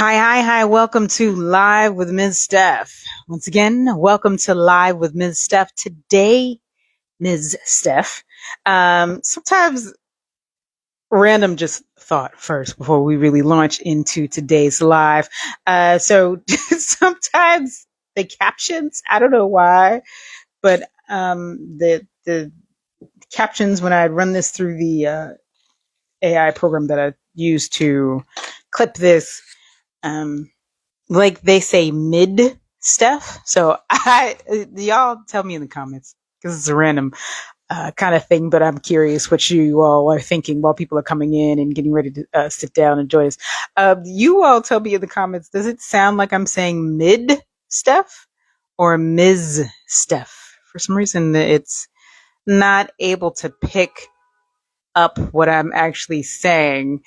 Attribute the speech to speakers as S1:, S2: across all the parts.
S1: Hi. Welcome to Live with Ms. Steph. Once again, welcome to Live with Ms. Steph. Today, Ms. Steph. Sometimes random just thought first before we really launch into today's live. So sometimes the captions, I don't know why, but the captions when I run this through the AI program that I use to clip this, like they say mid stuff. So y'all tell me in the comments because it's a random kind of thing, but I'm curious what you all are thinking while people are coming in and getting ready to sit down and join us. You all tell me in the comments, does it sound like I'm saying mid stuff or Ms. Steph? For some reason, it's not able to pick up what I'm actually saying.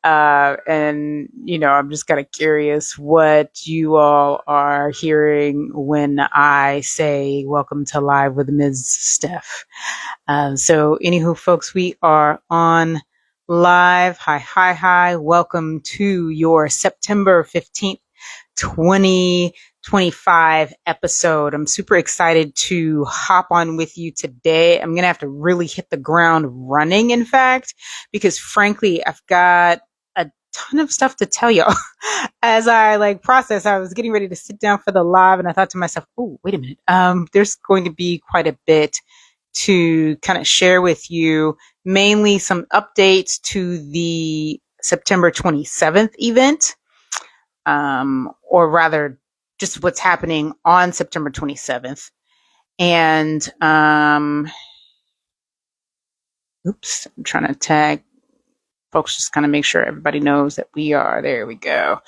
S1: And, I'm just kind of curious what you all are hearing when I say, welcome to Live with Ms. Steph. So, anywho, folks, we are on live. Hi. Welcome to your September 15th, 2025 episode. I'm super excited to hop on with you today. I'm going to have to really hit the ground running, in fact, because frankly, I've got a ton of stuff to tell y'all. As I process, I was getting ready to sit down for the live and I thought to myself, oh, wait a minute. There's going to be quite a bit to kind of share with you, mainly some updates to the September 27th event. Or rather just what's happening on September 27th. And, oops, I'm trying to tag folks, just kind of make sure everybody knows that there we go,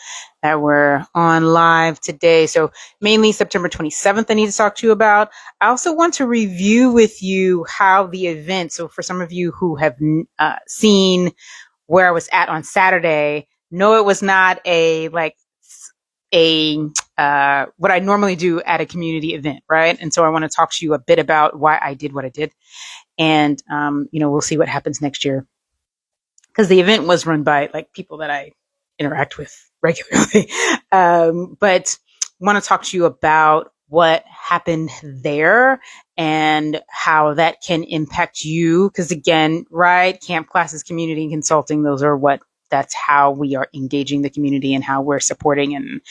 S1: that we're on live today. So mainly September 27th, I need to talk to you about. I also want to review with you how the event, so for some of you who have seen where I was at on Saturday, no, it was not what I normally do at a community event, right? And so I want to talk to you a bit about why I did what I did. And, we'll see what happens next year. Because the event was run by people that I interact with regularly. But I want to talk to you about what happened there and how that can impact you. Because again, right, camp classes, community and consulting, that's how we are engaging the community and how we're supporting and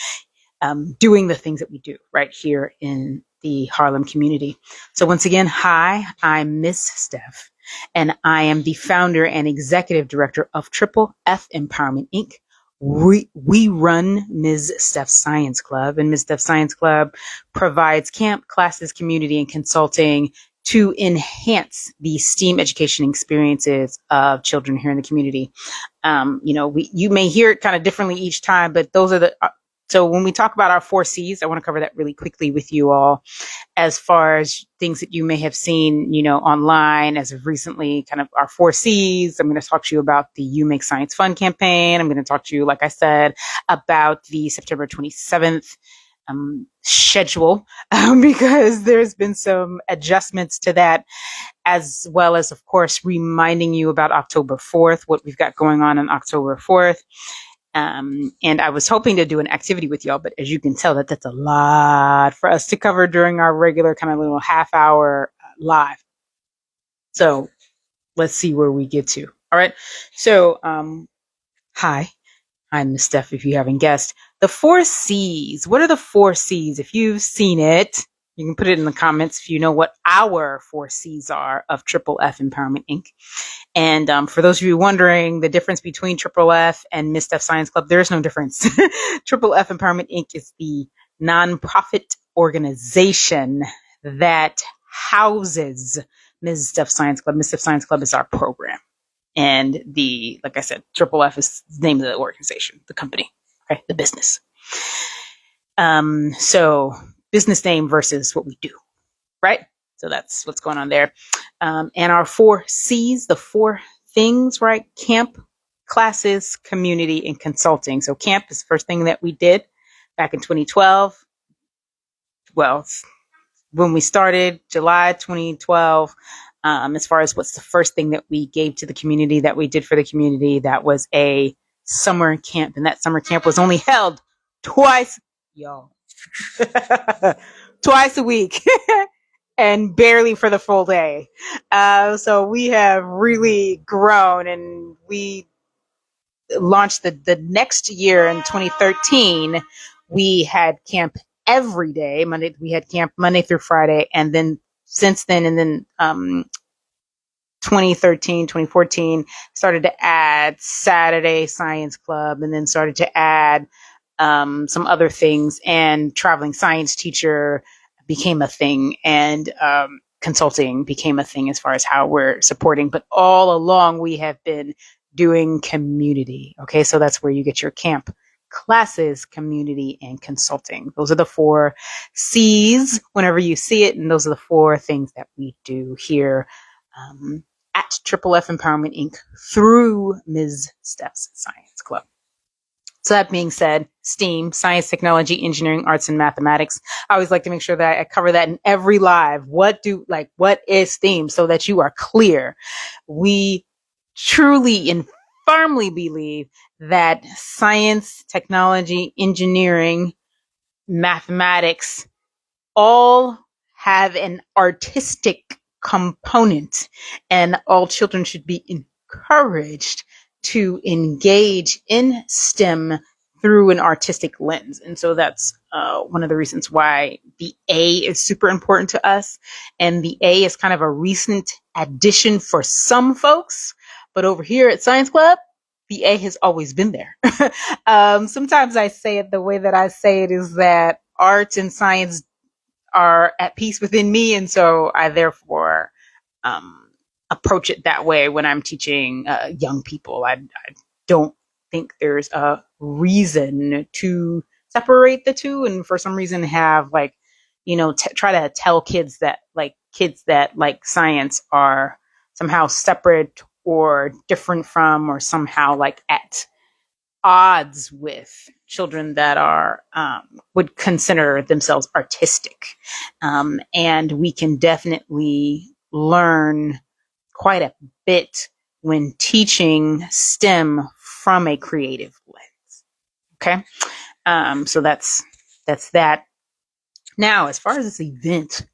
S1: doing the things that we do right here in the Harlem community. So once again, hi, I'm Miss Steph, and I am the founder and executive director of Triple F Empowerment Inc. We run Ms. Steph Science Club, and Ms. Steph Science Club provides camp, classes, community, and consulting to enhance the STEAM education experiences of children here in the community. You may hear it kind of differently each time, but those are so when we talk about our 4 C's, I want to cover that really quickly with you all as far as things that you may have seen, online as of recently, kind of our 4 C's. I'm going to talk to you about the You Make Science Fun campaign. I'm going to talk to you, like I said, about the September 27th schedule because there's been some adjustments to that, as well as, of course, reminding you about October 4th, what we've got going on October 4th. And I was hoping to do an activity with y'all, but as you can tell, that's a lot for us to cover during our regular kind of little half-hour live. So let's see where we get to. All right. So, hi, I'm Miss Steph. If you haven't guessed, the 4 C's. What are the 4 C's? If you've seen it, you can put it in the comments if you know what our 4 C's are of Triple F Empowerment Inc. And for those of you wondering the difference between Triple F and Ms. Steph Science Club, there is no difference. Triple F Empowerment Inc. is the nonprofit organization that houses Ms. Steph Science Club. Ms. Steph Science Club is our program. And like I said, Triple F is the name of the organization, the company, okay, the business. So business name versus what we do, right? So that's what's going on there. And our 4 C's, the 4 things, right? Camp, classes, community, and consulting. So camp is the first thing that we did back in 2012. Well, when we started, July 2012, as far as what's the first thing that we gave to the community, that we did for the community, that was a summer camp. And that summer camp was only held twice, y'all, twice a week. And barely for the full day. So we have really grown, and we launched the next year in 2013. We had camp every day. Monday, we had camp Monday through Friday. And then since then, and then 2013, 2014, started to add Saturday Science Club, and then started to add some other things. And traveling science teacher became a thing, and consulting became a thing as far as how we're supporting. But all along, we have been doing community. Okay, so that's where you get your camp classes, community, and consulting. Those are the 4 C's whenever you see it, and those are the 4 things that we do here at Triple F Empowerment Inc. through Ms. Steph's Science Club. So that being said, STEAM, science, technology, engineering, arts, and mathematics. I always like to make sure that I cover that in every live. What is STEAM, so that you are clear? We truly and firmly believe that science, technology, engineering, mathematics all have an artistic component, and all children should be encouraged to engage in STEM through an artistic lens. And so that's one of the reasons why the A is super important to us. And the A is kind of a recent addition for some folks. But over here at Science Club, the A has always been there. Sometimes I say it, the way that I say it is that art and science are at peace within me. And so I therefore approach it that way when I'm teaching young people. I don't think there's a reason to separate the two, and for some reason have try to tell kids that like science are somehow separate or different from, or somehow like at odds with children that are would consider themselves artistic. And we can definitely learn quite a bit when teaching STEM from a creative lens. Okay. So that's that. Now, as far as this event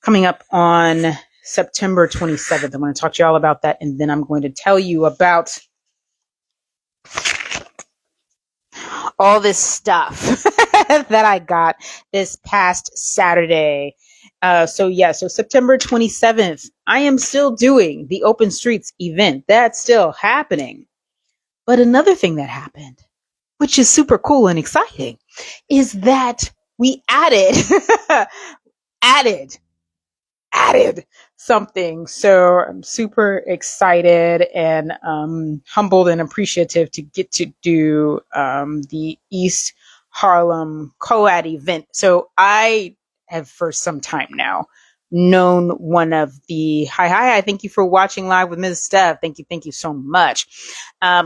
S1: coming up on September 27th, I'm going to talk to you all about that. And then I'm going to tell you about all this stuff that I got this past Saturday. So September 27th, I am still doing the Open Streets event. That's still happening. But another thing that happened, which is super cool and exciting, is that we added something. So I'm super excited and humbled and appreciative to get to do the East Harlem co-ed event. So I have for some time now known one of the I thank you for watching live with Ms. Steph. Thank you so much.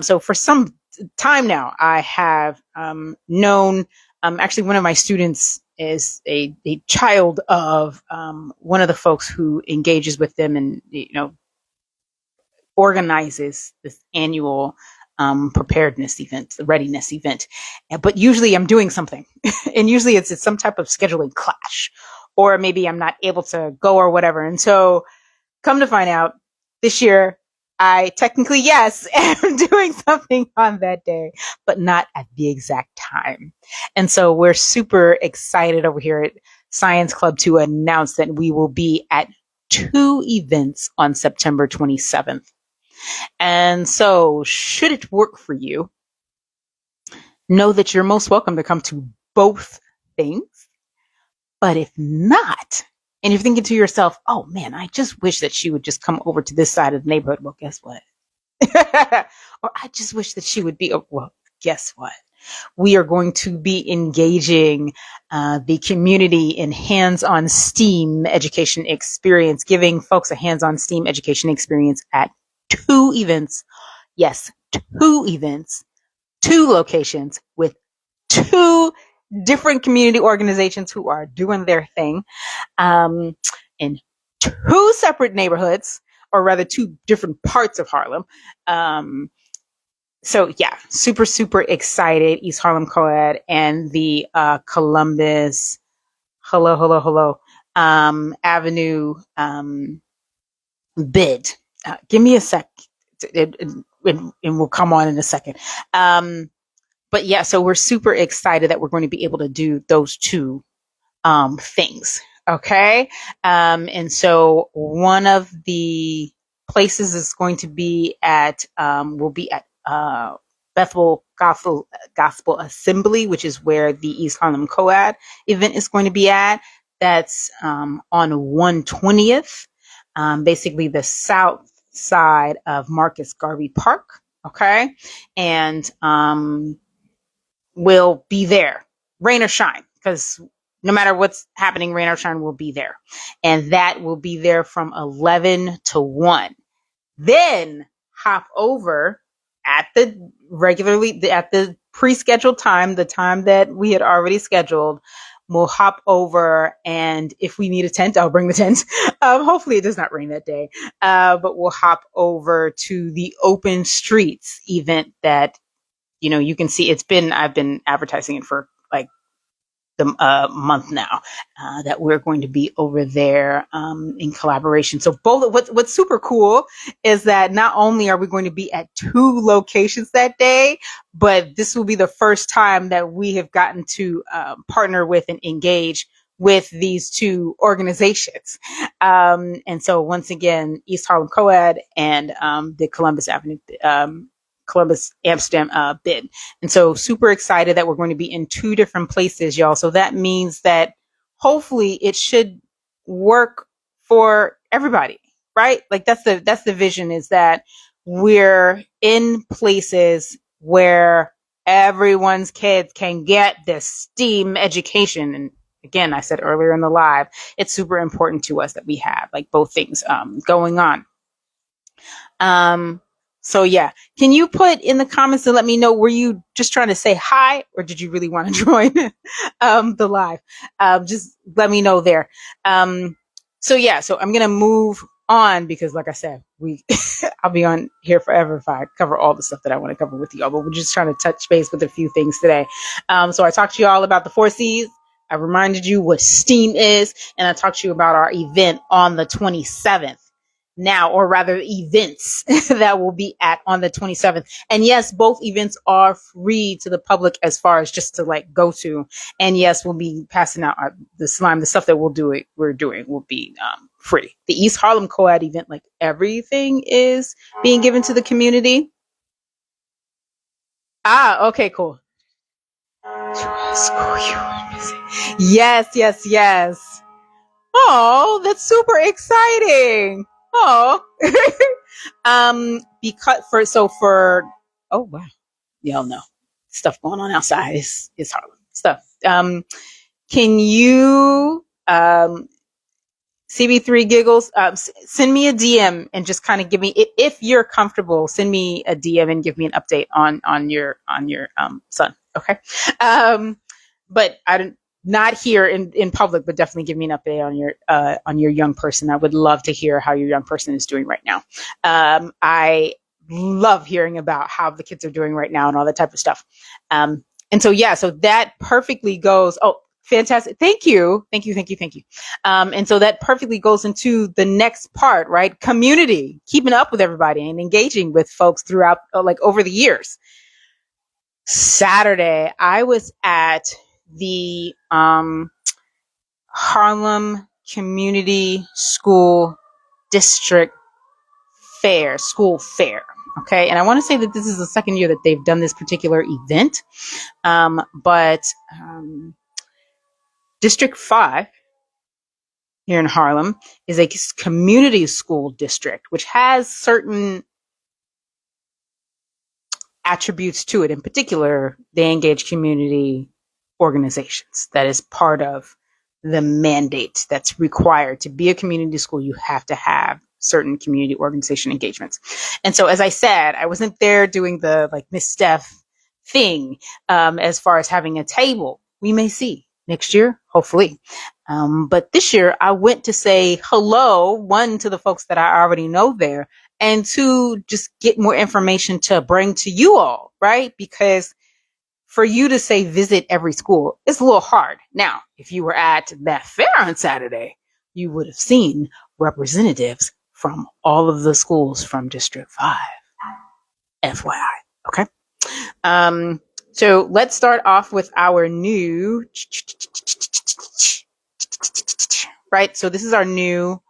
S1: So for some time now, I have known actually one of my students is a child of one of the folks who engages with them and organizes this annual preparedness event, the readiness event. But usually I'm doing something, and usually it's some type of scheduling clash, or maybe I'm not able to go or whatever. And so, come to find out, this year I technically, yes, am doing something on that day, but not at the exact time. And so we're super excited over here at Science Club to announce that we will be at 2 events on September 27th. And so, should it work for you, know that you're most welcome to come to both things. But if not, and you're thinking to yourself, oh man, I just wish that she would just come over to this side of the neighborhood. Well, guess what? Or I just wish that she would be, well, guess what? We are going to be engaging the community in hands-on STEAM education experience, giving folks a hands-on STEAM education experience at 2 events. Yes, 2 events, 2 locations with 2 different community organizations who are doing their thing in 2 separate neighborhoods, or rather 2 different parts of Harlem. So yeah, super, super excited. East Harlem Co-ed and the Columbus, hello, Avenue bid. Give me a sec. And we'll come on in a second. Um, but yeah, so we're super excited that we're going to be able to do those two things. Okay. And so one of the places is going to be at, will be at Bethel Gospel Assembly, which is where the East Harlem Co-ed event is going to be at. That's on 120th, basically the south side of Marcus Garvey Park. Okay. And will be there, rain or shine, because no matter what's happening, rain or shine will be there. And that will be there from 11 to 1. Then hop over at the pre-scheduled time, the time that we had already scheduled. We'll hop over, and if we need a tent, I'll bring the tent. Hopefully it does not rain that day. But we'll hop over to the Open Streets event that you can see. I've been advertising it for like the month now, that we're going to be over there in collaboration. So both, what's super cool is that not only are we going to be at two locations that day, but this will be the first time that we have gotten to partner with and engage with these two organizations. And so once again, East Harlem Co-ed and the Columbus Amsterdam bid. And so super excited that we're going to be in two different places, y'all. So that means that hopefully it should work for everybody, right? Like that's the vision, is that we're in places where everyone's kids can get this STEAM education. And again, I said earlier in the live, it's super important to us that we have like both things going on. Um, so yeah, can you put in the comments and let me know, were you just trying to say hi, or did you really want to join the live? Just let me know there. So yeah, so I'm gonna move on because, like I said, I'll be on here forever if I cover all the stuff that I want to cover with you all. But we're just trying to touch base with a few things today. So I talked to you all about the 4 C's. I reminded you what STEAM is, and I talked to you about our event on the 27th now, or rather events that will be at on the 27th. And yes, both events are free to the public as far as just to like go to. And yes, we'll be passing out the slime, the stuff that we're doing will be free. The East Harlem Co-ed event, like everything is being given to the community. Ah, okay, cool. Yes, yes, yes. Oh, that's super exciting. Oh. Because for oh wow, y'all know stuff going on outside is Harlem stuff. Can you CB3 giggles, send me a DM and just kind of give me, if you're comfortable, send me a DM and give me an update on your son. Okay. But I don't, not here in public, but definitely give me an update on your young person. I would love to hear how your young person is doing right now. I love hearing about how the kids are doing right now and all that type of stuff. And so yeah, so that perfectly goes. Oh, fantastic! Thank you. And so that perfectly goes into the next part, right? Community, keeping up with everybody and engaging with folks throughout, like over the years. Saturday, I was at the Harlem Community School District school fair. Okay. And I want to say that this is the second year that they've done this particular event. But District 5 here in Harlem is a community school district, which has certain attributes to it. In particular, they engage community organizations. That is part of the mandate that's required to be a community school. You have to have certain community organization engagements. And so, as I said, I wasn't there doing the like Miss Steph thing, as far as having a table. We may see next year, hopefully. But this year I went to say hello, one, to the folks that I already know there, and two, just get more information to bring to you all, right? Because for you to say visit every school, it's a little hard. Now, if you were at that fair on Saturday, you would have seen representatives from all of the schools from District 5. FYI. Okay. Um, so let's start off with our new, right? So this is our new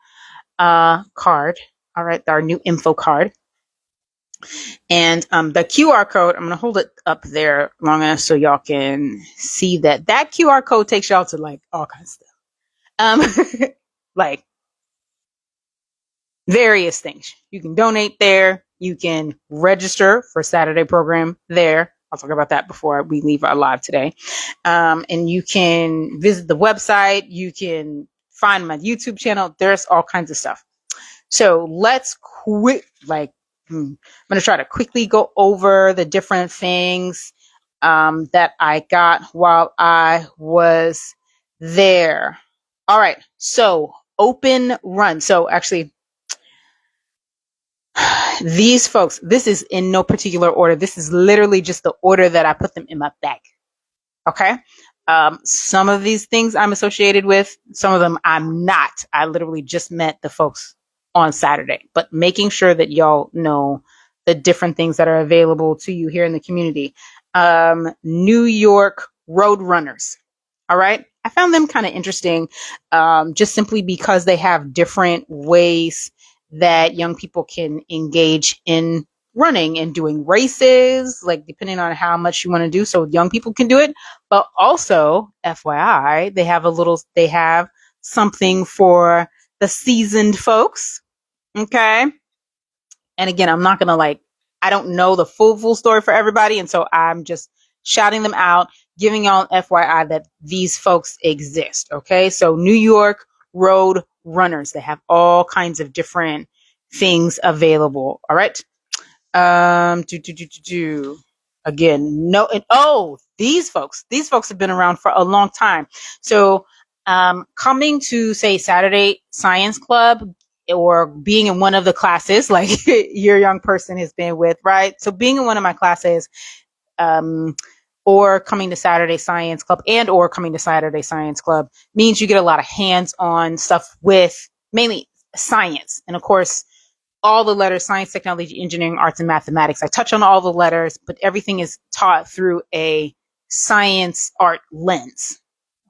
S1: card. All right, our new info card. And the QR code, I'm going to hold it up there long enough so y'all can see that. That QR code takes y'all to like all kinds of stuff. Like various things. You can donate there. You can register for Saturday program there. I'll talk about that before we leave our live today. And you can visit the website. You can find my YouTube channel. There's all kinds of stuff. So let's I'm going to try to quickly go over the different things that I got while I was there. All right. So open run. So actually, these folks, this is in no particular order. This is literally just the order that I put them in my bag. Okay. Some of these things I'm associated with, some of them I'm not. I literally just met the folks on Saturday, but making sure that y'all know the different things that are available to you here in the community. New York Road Runners. All right. I found them kind of interesting, just simply because they have different ways that young people can engage in running and doing races, like depending on how much you want to do. So young people can do it, but also FYI, they have something for the seasoned folks. Okay. And again, I'm not going to I don't know the full story for everybody. And so I'm just shouting them out, giving y'all FYI that these folks exist. Okay. So New York Road Runners, they have all kinds of different things available. All right. Again, no, and these folks have been around for a long time. So, coming to say Saturday Science Club or being in one of the classes like your young person has been with, right? So being in one of my classes, or coming to Saturday Science Club means you get a lot of hands-on stuff with mainly science. And of course, all the letters, science, technology, engineering, arts, and mathematics. I touch on all the letters, but everything is taught through a science art lens.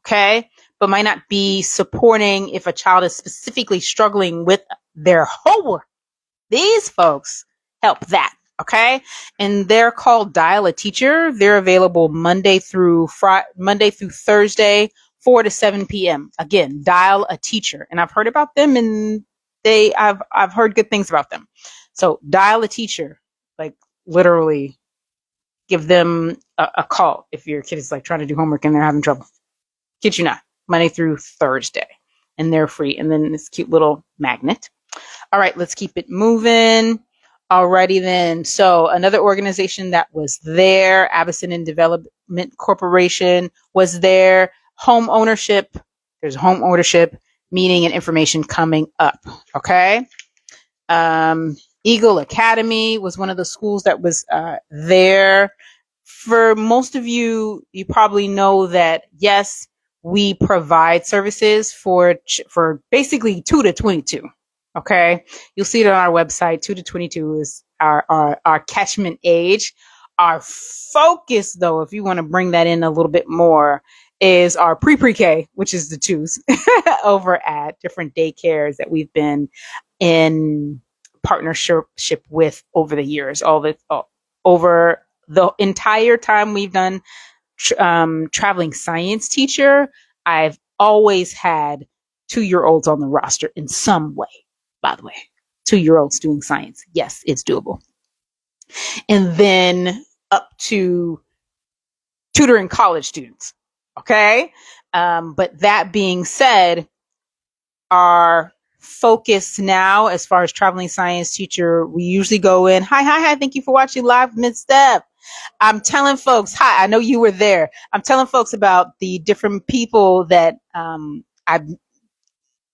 S1: Okay. But might not be supporting if a child is specifically struggling with their homework. These folks help that. Okay. And they're called Dial a Teacher. They're available Monday through Thursday, 4 to 7 p.m. Again, Dial a Teacher. And I've heard about them and I've heard good things about them. So Dial a Teacher, like literally give them a call if your kid is like trying to do homework and they're having trouble. Kid you not, Monday through Thursday. And they're free. And then this cute little magnet. All right, let's keep it moving. Alrighty then. So another organization that was there, Abyssinian Development Corporation was there. Home ownership. There's a home ownership meeting and information coming up. Okay. Eagle Academy was one of the schools that was there. For most of you, you probably know that, yes, we provide services for basically 2 to 22. Okay. You'll see it on our website. 2 to 22 is our catchment age. Our focus, though, if you want to bring that in a little bit more, is our pre-K, which is the twos, over at different daycares that we've been in partnership with over the years. Over the entire time we've done traveling science teacher, I've always had 2-year-olds on the roster in some way. By the way, 2-year-olds doing science. Yes, it's doable. And then up to tutoring college students. Okay. But that being said, our focus now, as far as traveling science teacher, we usually go in. Hi. Thank you for watching live, Miss Steph. I'm telling folks, hi, I know you were there. I'm telling folks about the different people that I've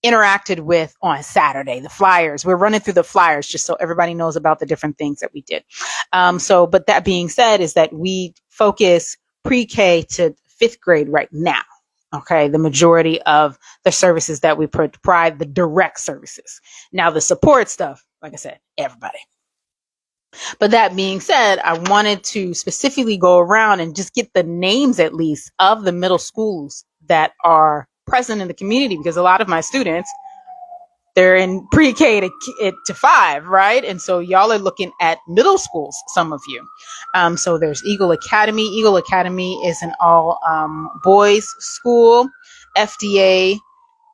S1: interacted with on Saturday. The flyers. We're running through the flyers just so everybody knows about the different things that we did. But that being said, is that we focus pre-K to fifth grade right now. Okay, the majority of the services that we provide, the direct services. Now, the support stuff, like I said, everybody. But that being said, I wanted to specifically go around and just get the names, at least, of the middle schools that are present in the community, because a lot of my students, they're in pre-K to 5, right? And so y'all are looking at middle schools, some of you. So there's Eagle Academy. Eagle Academy is an all boys school. FDA,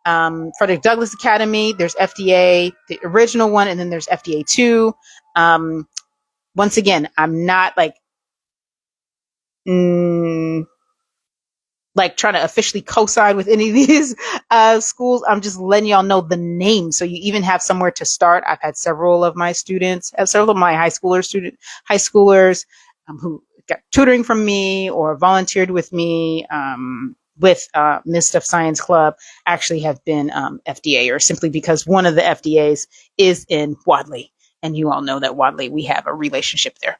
S1: Frederick Douglass Academy. There's FDA, the original one, and then there's FDA 2. Once again, I'm not like trying to officially co-sign with any of these schools. I'm just letting y'all know the names, so you even have somewhere to start. I've had several of my high schoolers who got tutoring from me or volunteered with me with Ms. Steph Science Club, actually have been FDA, or simply because one of the FDAs is in Wadley. And you all know that Wadley, we have a relationship there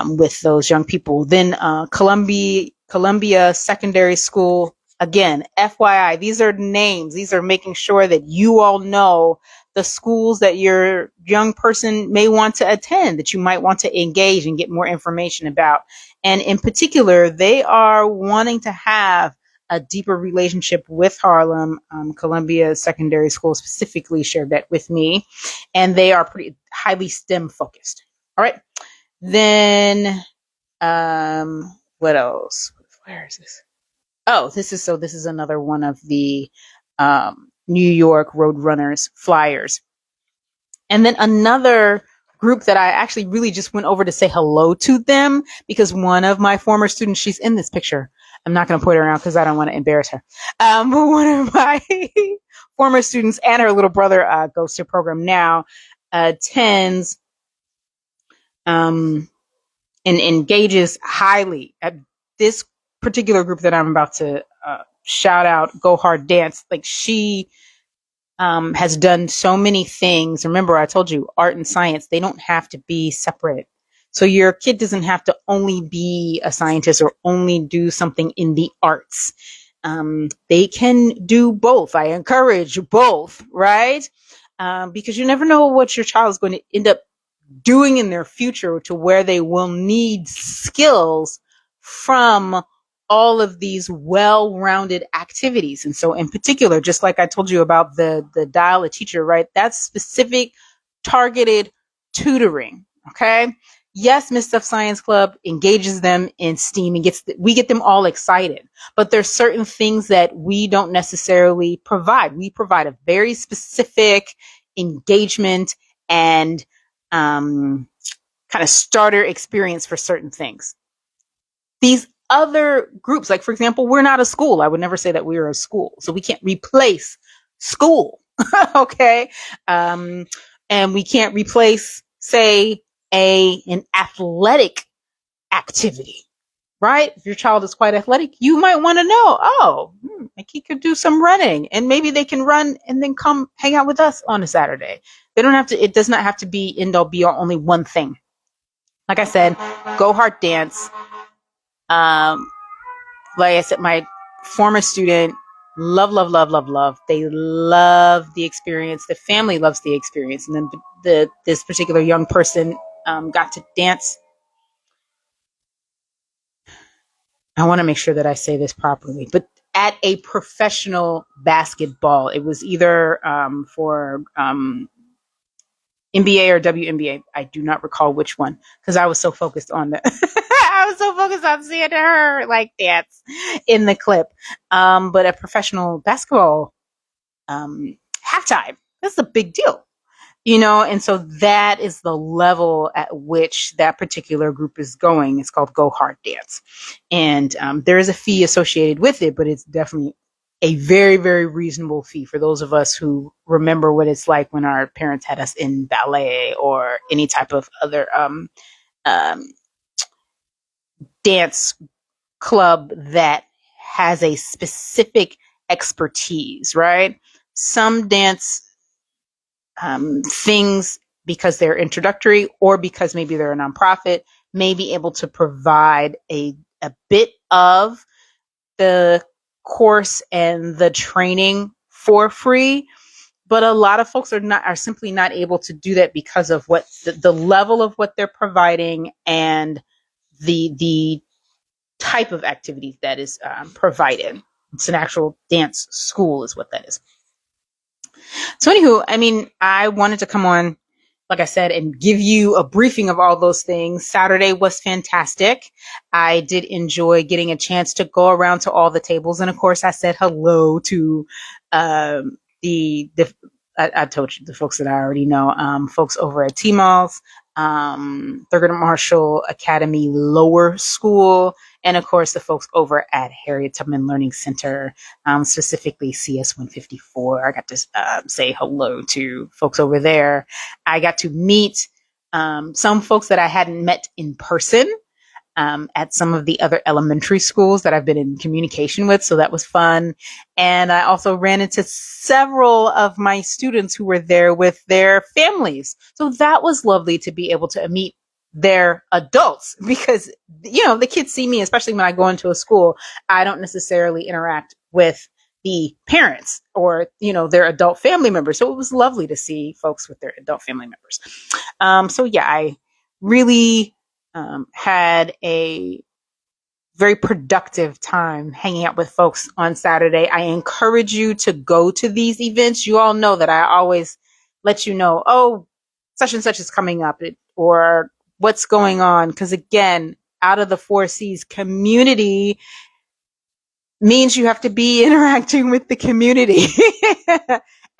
S1: with those young people. Then Columbia Secondary School. Again, FYI, these are names. These are making sure that you all know the schools that your young person may want to attend, that you might want to engage and get more information about. And in particular, they are wanting to have a deeper relationship with Harlem. Columbia Secondary School specifically shared that with me, and they are pretty highly STEM focused. All right. Then, what else? Where is this? Oh, this is another one of the New York Roadrunners flyers. And then another group that I actually really just went over to say hello to them, because one of my former students, she's in this picture. I'm not going to point her out because I don't want to embarrass her. But one of my former students and her little brother goes to a program now, attends and engages highly at this particular group that I'm about to shout out, Go Hard Dance. Like, she has done so many things. Remember, I told you, art and science, they don't have to be separate. So your kid doesn't have to only be a scientist or only do something in the arts. They can do both. I encourage both, right? Because you never know what your child is going to end up doing in their future, to where they will need skills from all of these well-rounded activities. And so in particular, just like I told you about the dial a teacher, right? That's specific targeted tutoring. Okay. Yes, Miss Stuff Science Club engages them in STEAM and we get them all excited, but there's certain things that we don't necessarily provide. We provide a very specific engagement and kind of starter experience for certain things. These other groups, like for example, we're not a school. I would never say that we are a school, so we can't replace school. Okay. And we can't replace, say, an athletic activity, right? If your child is quite athletic, you might want to know, my kid could do some running, and maybe they can run and then come hang out with us on a Saturday. They don't have to, it does not have to be end all be all only one thing. Like I said, Go Hard Dance. Like I said, my former student, love, love, love, love, love. They love the experience. The family loves the experience. And then this particular young person got to dance. I want to make sure that I say this properly, but at a professional basketball. It was either for NBA or WNBA. I do not recall which one, because I was so focused on the I was so focused on seeing her like dance in the clip. But a professional basketball halftime, that's a big deal. And so that is the level at which that particular group is going. It's called Go Hard Dance. And there is a fee associated with it, but it's definitely a very, very reasonable fee for those of us who remember what it's like when our parents had us in ballet or any type of other dance club that has a specific expertise, right? some dance things, because they're introductory or because maybe they're a nonprofit, may be able to provide a bit of the course and the training for free. But a lot of folks are simply not able to do that because of what the level of what they're providing and the type of activities that is provided. It's an actual dance school is what that is. So anywho, I mean, I wanted to come on, like I said, and give you a briefing of all those things. Saturday was fantastic. I did enjoy getting a chance to go around to all the tables. And of course, I said hello to the I told you, the folks that I already know, folks over at T-Malls, Thurgood Marshall Academy Lower School, and of course, the folks over at Harriet Tubman Learning Center, specifically CS 154. I got to say hello to folks over there. I got to meet some folks that I hadn't met in person at some of the other elementary schools that I've been in communication with. So that was fun. And I also ran into several of my students who were there with their families. So that was lovely to be able to meet their adults, because, you know, the kids see me, especially when I go into a school, I don't necessarily interact with the parents or, you know, their adult family members. So it was lovely to see folks with their adult family members. So yeah, I really had a very productive time hanging out with folks on Saturday. I encourage you to go to these events. You all know that I always let you know, oh, such and such is coming up, or what's going on. Because again, out of the 4Cs, community means you have to be interacting with the community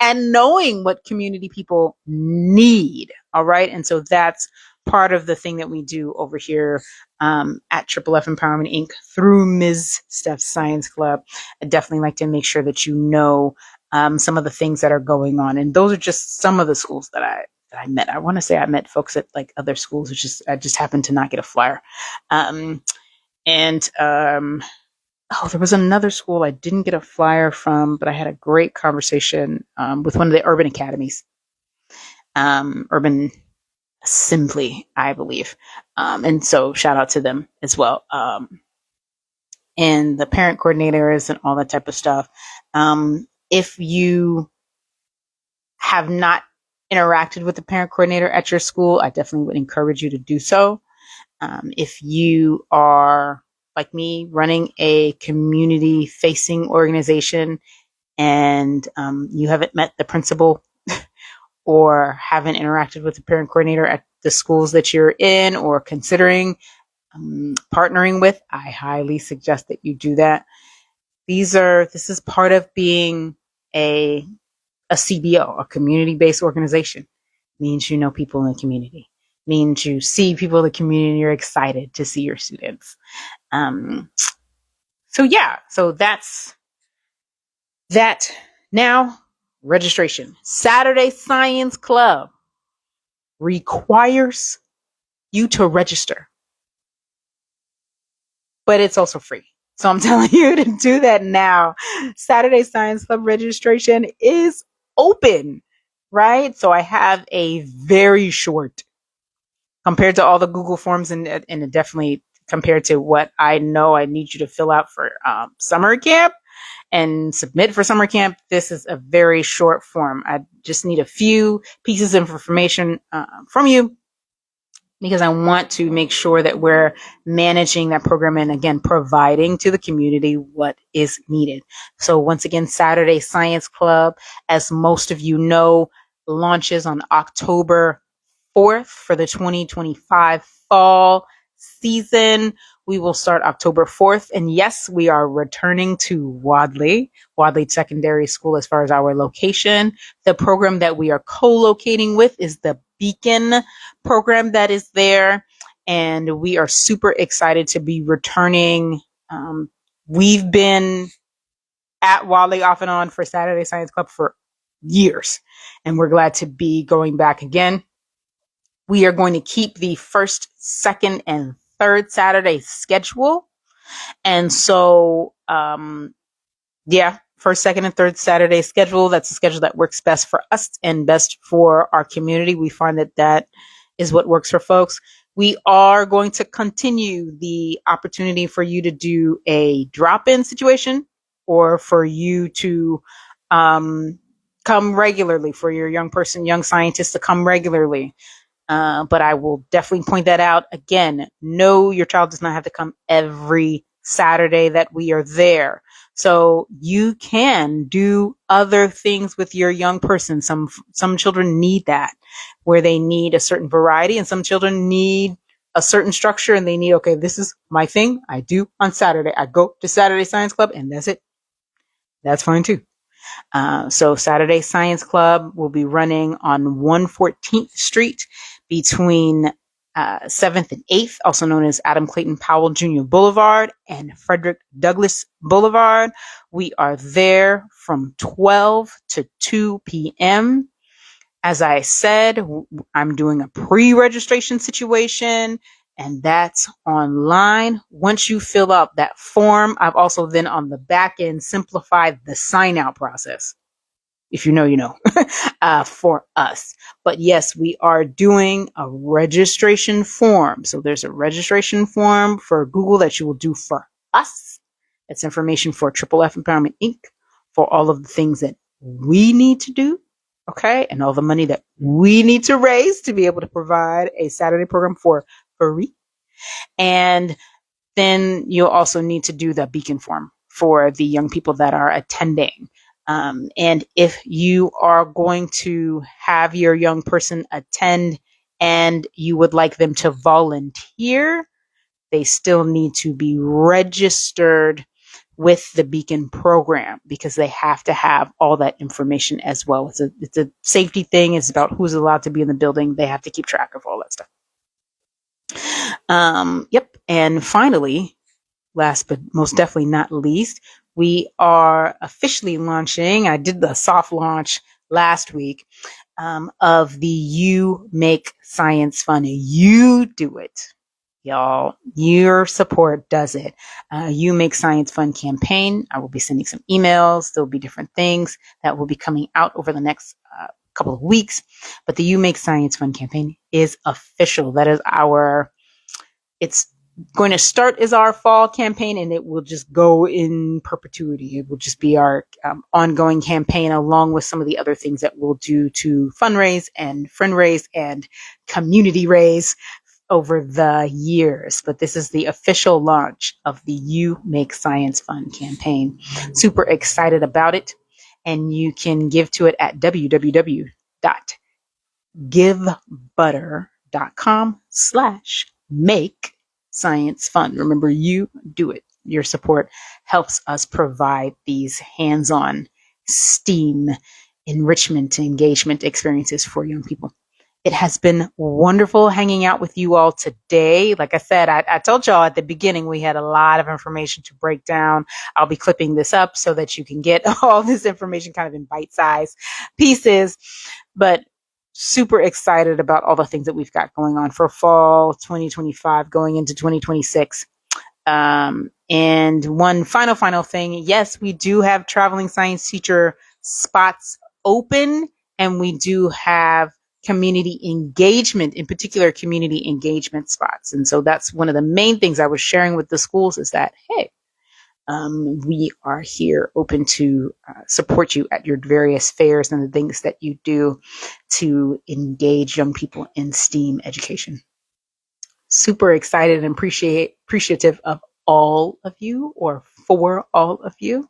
S1: and knowing what community people need. All right. And so that's part of the thing that we do over here at Triple F Empowerment Inc. through Ms. Steph's Science Club. I definitely like to make sure that you know some of the things that are going on. And those are just some of the schools that I met. I want to say I met folks at like other schools, which is I just happened to not get a flyer. There was another school I didn't get a flyer from, but I had a great conversation with one of the urban academies, Urban Assembly, I believe. And so shout out to them as well. And the parent coordinators and all that type of stuff. If you have not interacted with the parent coordinator at your school, I definitely would encourage you to do so. If you are like me, running a community facing organization, and you haven't met the principal or haven't interacted with the parent coordinator at the schools that you're in or considering partnering with, I highly suggest that you do that. This is part of being a CBO, a community-based organization. It means you know people in the community. It means you see people in the community and you're excited to see your students. So that's that. Now, registration. Saturday Science Club requires you to register, but it's also free. So I'm telling you to do that now. Saturday Science Club registration is open, right? So I have a very short, compared to all the Google forms and definitely compared to what I know I need you to fill out for summer camp and submit for summer camp. This is a very short form. I just need a few pieces of information from you, because I want to make sure that we're managing that program and, again, providing to the community what is needed. So once again, Saturday Science Club, as most of you know, launches on October 4th for the 2025 fall season. We will start October 4th. And yes, we are returning to Wadley Secondary School as far as our location. The program that we are co-locating with is the Beacon program that is there. And we are super excited to be returning. We've been at Wadley off and on for Saturday Science Club for years, and we're glad to be going back again. We are going to keep the first, second, and third Saturday schedule. And so, first, second, and third Saturday schedule. That's a schedule that works best for us and best for our community. We find that that is what works for folks. We are going to continue the opportunity for you to do a drop-in situation or for you to come regularly, for your young person, young scientist to come regularly. But I will definitely point that out again. No, your child does not have to come every Saturday that we are there. So you can do other things with your young person. Some children need that, where they need a certain variety, and some children need a certain structure, and they need, okay, this is my thing I do on Saturday. I go to Saturday Science Club, and that's it. That's fine too. So Saturday Science Club will be running on 114th Street between 7th and 8th, also known as Adam Clayton Powell Jr. Boulevard and Frederick Douglass Boulevard. We are there from 12 to 2 p.m. As I said, I'm doing a pre-registration situation, and that's online. Once you fill out that form, I've also then on the back end simplified the sign out process. If you know, you know, for us. But yes, we are doing a registration form. So there's a registration form for Google that you will do for us. That's information for Triple F Empowerment Inc. for all of the things that we need to do. Okay. And all the money that we need to raise to be able to provide a Saturday program for free. And then you'll also need to do the beacon form for the young people that are attending. And if you are going to have your young person attend and you would like them to volunteer, they still need to be registered with the Beacon program because they have to have all that information as well. It's a safety thing. It's about who's allowed to be in the building. They have to keep track of all that stuff. Yep. And finally, last but most definitely not least, we are officially launching. I did the soft launch last week of the You Make Science Fun. You do it, y'all. Your support does it. You Make Science Fun campaign. I will be sending some emails. There'll be different things that will be coming out over the next couple of weeks. But the You Make Science Fun campaign is official. That is it's going to start as our fall campaign, and it will just go in perpetuity. It will just be our ongoing campaign, along with some of the other things that we'll do to fundraise and friend raise and community raise over the years. But this is the official launch of the You Make Science Fun campaign. Super excited about it. And you can give to it at www.givebutter.com/make science fun. Remember, you do it. Your support helps us provide these hands-on STEAM enrichment engagement experiences for young people. It has been wonderful hanging out with you all today. Like I said, I told y'all at the beginning, we had a lot of information to break down. I'll be clipping this up so that you can get all this information kind of in bite-sized pieces. But super excited about all the things that we've got going on for fall 2025 going into 2026. And one final thing. Yes, we do have traveling science teacher spots open, and we do have community engagement, in particular community engagement spots. And so that's one of the main things I was sharing with the schools is that, hey, we are here open to support you at your various fairs and the things that you do to engage young people in STEAM education. Super excited and appreciative of all of you, or for all of you.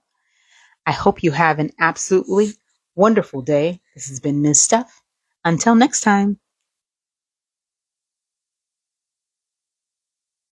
S1: I hope you have an absolutely wonderful day. This has been Ms. Steph. Until next time.